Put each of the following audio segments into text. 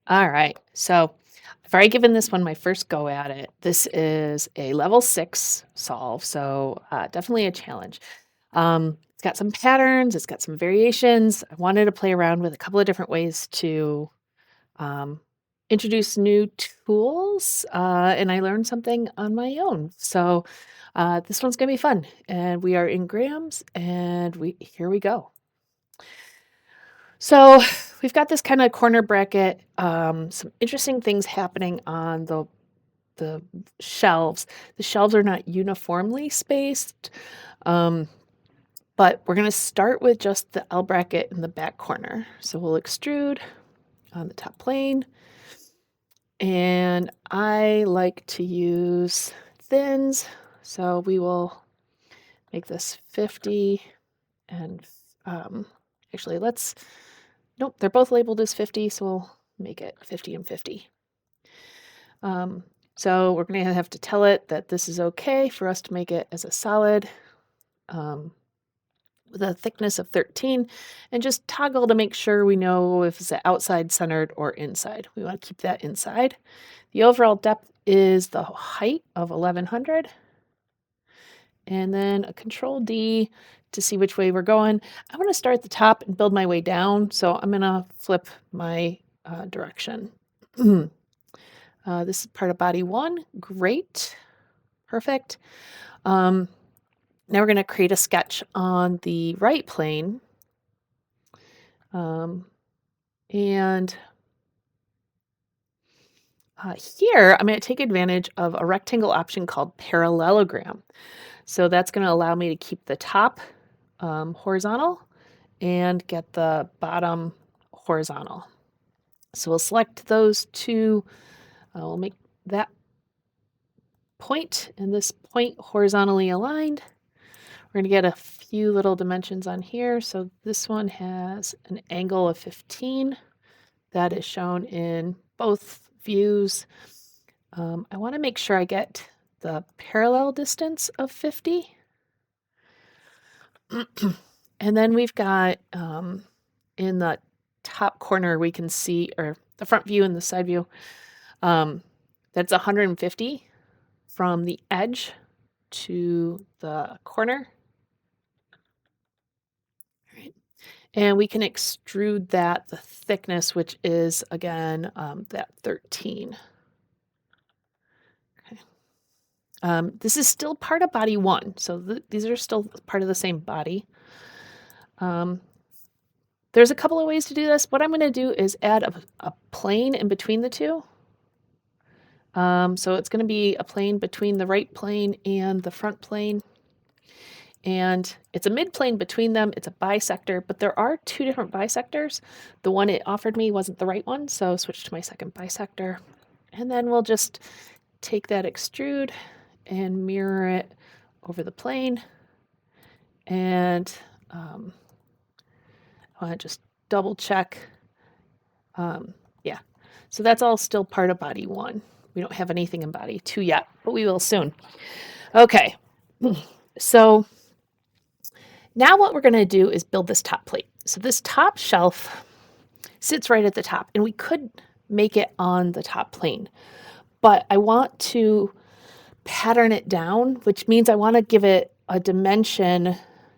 All right. So I've already given this one my first go at it. This is a level 6 solve, so definitely a challenge. It's got some patterns, it's got some variations. I wanted to play around with a couple of different ways to um, introduce new tools, and I learned something on my own. So this one's gonna be fun, and we are in grams, and we here we go. So we've got this kind of corner bracket, some interesting things happening on the shelves. The shelves are not uniformly spaced, um, but we're going to start with just the L bracket in the back corner. So we'll extrude on the top plane, and I like to use thins, so we will make this 50 and um, actually let's nope, they're both labeled as 50, so we'll make it 50 and 50. Um, so we're going to have to tell it that this is okay for us to make it as a solid um, with a thickness of 13 and just toggle to make sure we know if it's outside centered or inside. We want to keep that inside. The overall depth is the height of 1100 and then a control D to see which way we're going. I want to start at the top and build my way down. So I'm going to flip my direction. This is part of body 1. Great. Perfect. Now we're going to create a sketch on the right plane. Um, and here I'm going to take advantage of a rectangle option called parallelogram. So that's going to allow me to keep the top horizontal and get the bottom horizontal. So we'll select those two. We'll make that point and this point horizontally aligned. We're going to get a few little dimensions on here. So this one has an angle of 15. That is shown in both views. I want to make sure I get the parallel distance of 50. And then we've got in the top corner, we can see, or the front view and the side view, that's 150 from the edge to the corner. Right. And we can extrude that, the thickness, which is again that 13. Okay. This is still part of body 1, so these are still part of the same body. There's a couple of ways to do this. What I'm going to do is add a plane in between the two. So it's going to be a plane between the right plane and the front plane. And it's a mid-plane between them. It's a bisector, but there are two different bisectors. The one it offered me wasn't the right one, so switch to my second bisector. And then we'll just take that extrude and mirror it over the plane. And I want to just double check. Yeah, so that's all still part of body 1. We don't have anything in body 2 yet, but we will soon. Okay, so now what we're going to do is build this top plate. So this top shelf sits right at the top, and we could make it on the top plane, but I want to pattern it down, which means I want to give it a dimension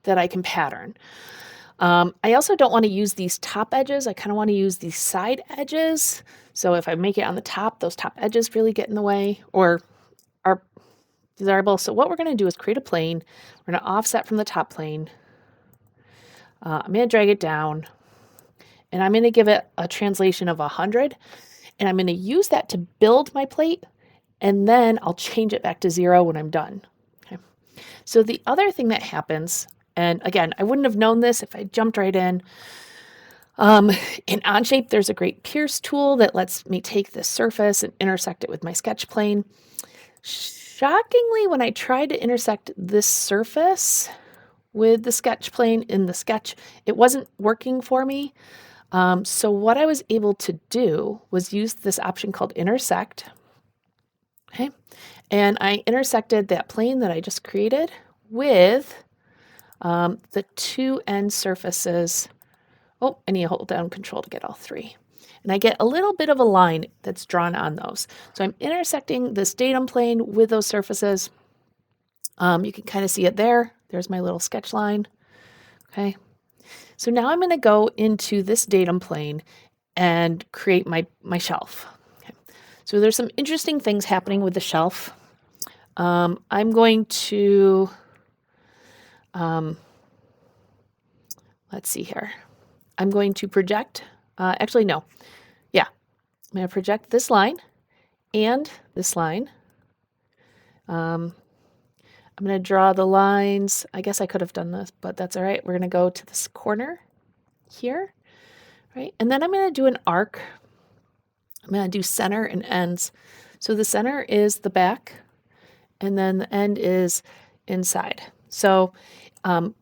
that I can pattern. I also don't want to use these top edges. I kind of want to use these side edges. So if I make it on the top, those top edges really get in the way or are desirable. So what we're going to do is create a plane. We're going to offset from the top plane. I'm going to drag it down, and I'm going to give it a translation of 100. And I'm going to use that to build my plate, and then I'll change it back to 0 when I'm done. Okay. So the other thing that happens, and again, I wouldn't have known this if I jumped right in. In Onshape, there's a great pierce tool that lets me take this surface and intersect it with my sketch plane. Shockingly, when I tried to intersect this surface with the sketch plane in the sketch, it wasn't working for me. So what I was able to do was use this option called intersect. Okay. And I intersected that plane that I just created with the two end surfaces. Oh, I need to hold down control to get all 3. and I get a little bit of a line that's drawn on those. So I'm intersecting this datum plane with those surfaces. You can kind of see it there. There's my little sketch line. Okay. So now I'm going to go into this datum plane and create my shelf. Okay. So there's some interesting things happening with the shelf. I'm going to, let's see here. I'm going to project, actually, no. Yeah. I'm going to project this line and this line. I'm going to draw the lines. I guess I could have done this, but that's all right. We're going to go to this corner here, right? And then I'm going to do an arc. I'm going to do center and ends. So the center is the back, and then the end is inside. So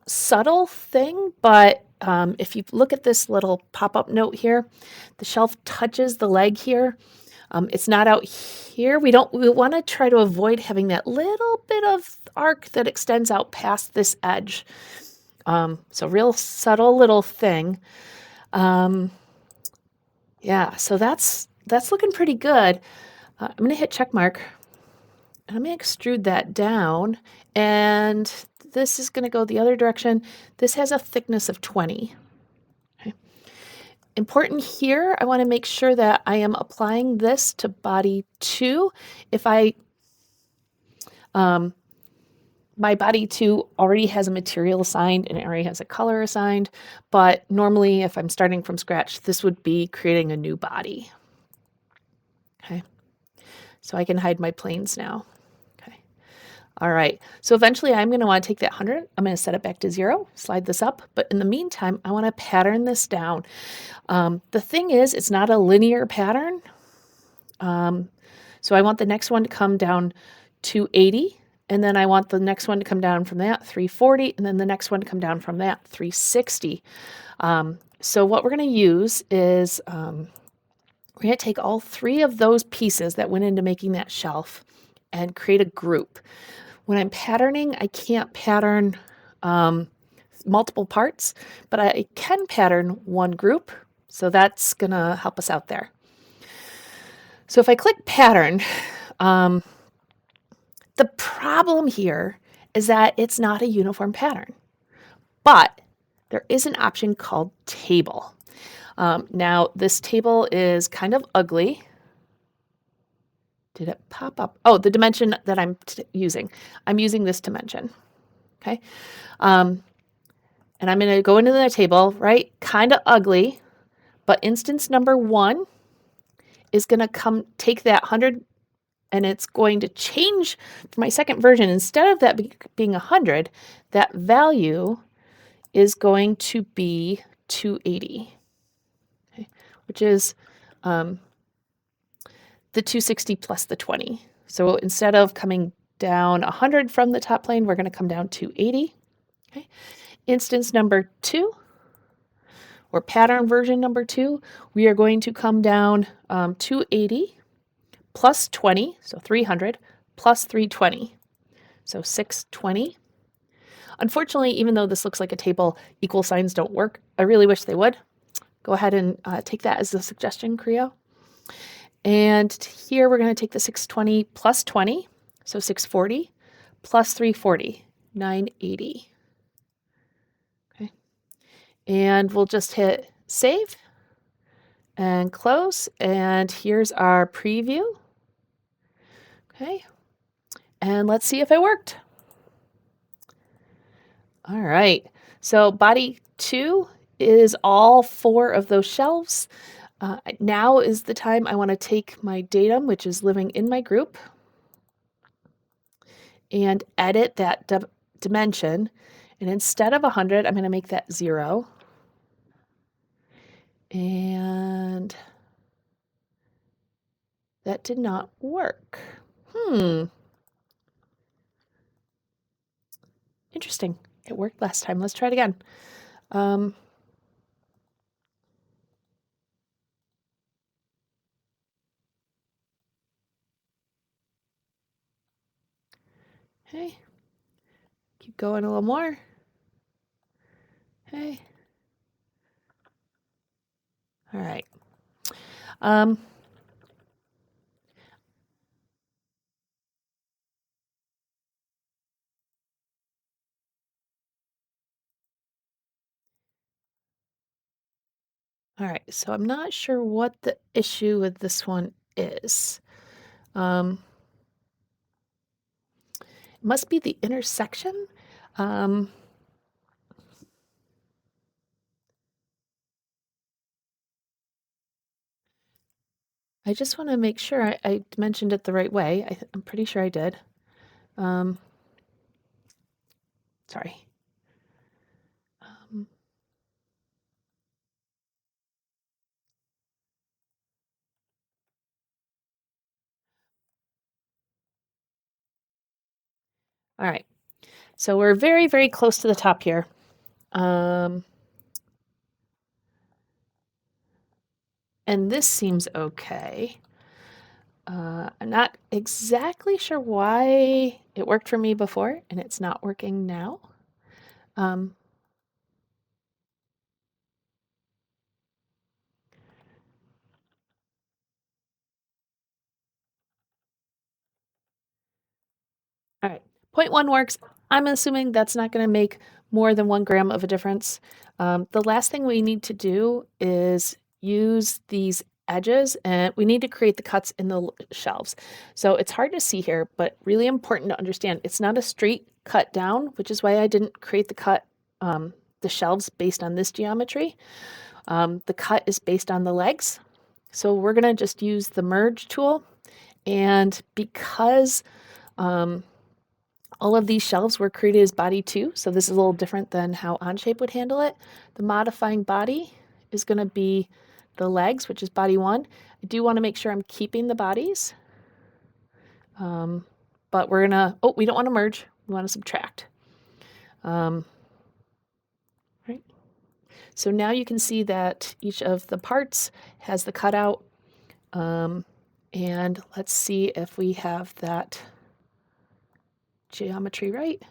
subtle thing, but if you look at this little pop-up note here, the shelf touches the leg here. It's not out here. We want to try to avoid having that little bit of arc that extends out past this edge. So real subtle little thing. Yeah, so that's looking pretty good. I'm going to hit check mark. And I'm going to extrude that down. And this is going to go the other direction. This has a thickness of 20. Okay. Important here, I want to make sure that I am applying this to body 2. If my body 2 already has a material assigned and it already has a color assigned, but normally if I'm starting from scratch, this would be creating a new body. Okay, so I can hide my planes now. Okay, all right, so eventually I'm going to want to take that 100, I'm going to set it back to 0, slide this up, but in the meantime, I want to pattern this down. The thing is, it's not a linear pattern, so I want the next one to come down 280. And then I want the next one to come down from that, 340, and then the next one to come down from that, 360. So what we're going to use is we're going to take all 3 of those pieces that went into making that shelf and create a group. When I'm patterning, I can't pattern multiple parts, but I can pattern one group. So that's going to help us out there. So if I click pattern, the problem here is that it's not a uniform pattern, but there is an option called table. Now, this table is kind of ugly. Did it pop up? Oh, the dimension that I'm using. I'm using this dimension. Okay. And I'm going to go into the table, right? Kind of ugly, but instance number 1 is going to come take that 100 and it's going to change for my second version. Instead of that being 100, that value is going to be 280, okay, which is the 260 plus the 20. So instead of coming down 100 from the top plane, we're going to come down 280. Okay. Instance number 2, or pattern version number 2, we are going to come down 280 plus 20, so 300, plus 320, so 620. Unfortunately, even though this looks like a table, equal signs don't work. I really wish they would. Go ahead and take that as a suggestion, Creo. And here we're going to take the 620 plus 20, so 640, plus 340, 980. Okay. And we'll just hit save and close, and here's our preview. Okay, and let's see if it worked. All right, so body 2 is all 4 of those shelves. Now is the time I want to take my datum, which is living in my group, and edit that dimension. And instead of 100, I'm going to make that 0. And that did not work. Interesting. It worked last time. Let's try it again. Okay. Keep going a little more. Okay. All right. Um, all right, so I'm not sure what the issue with this one is. Um, it must be the intersection. Um, I just want to make sure I mentioned it the right way. I'm pretty sure I did. Um, sorry. Um, all right. So we're very, very close to the top here. Um, and this seems okay. I'm not exactly sure why it worked for me before and it's not working now. Um, all right, point one works. I'm assuming that's not going to make more than 1 gram of a difference. The last thing we need to do is use these edges and we need to create the cuts in the shelves. So it's hard to see here, but really important to understand. It's not a straight cut down, which is why I didn't create the shelves based on this geometry. The cut is based on the legs. So we're going to just use the merge tool. And because all of these shelves were created as body 2, so this is a little different than how Onshape would handle it, the modifying body is going to be the legs, which is body 1. I do want to make sure I'm keeping the bodies. But we're going to, oh, we don't want to merge. We want to subtract. Right. So now you can see that each of the parts has the cutout. And let's see if we have that geometry right.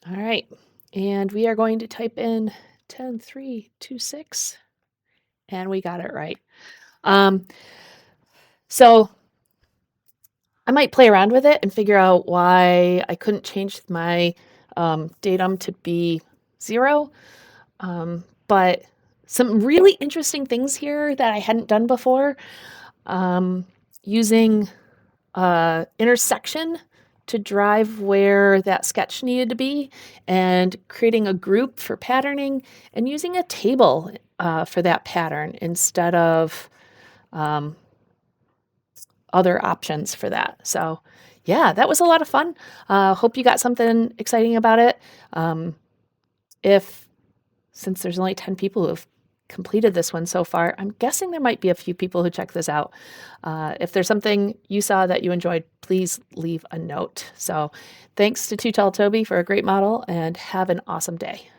All right. And we are going to type in 10.3.26 and we got it right. So I might play around with it and figure out why I couldn't change my datum to be 0. But some really interesting things here that I hadn't done before. Using intersection to drive where that sketch needed to be and creating a group for patterning and using a table for that pattern instead of other options for that. So yeah, that was a lot of fun. Hope you got something exciting about it. If Since there's only 10 people who have completed this one so far, I'm guessing there might be a few people who check this out. If there's something you saw that you enjoyed, please leave a note. So thanks to Too Tall Toby for a great model and have an awesome day.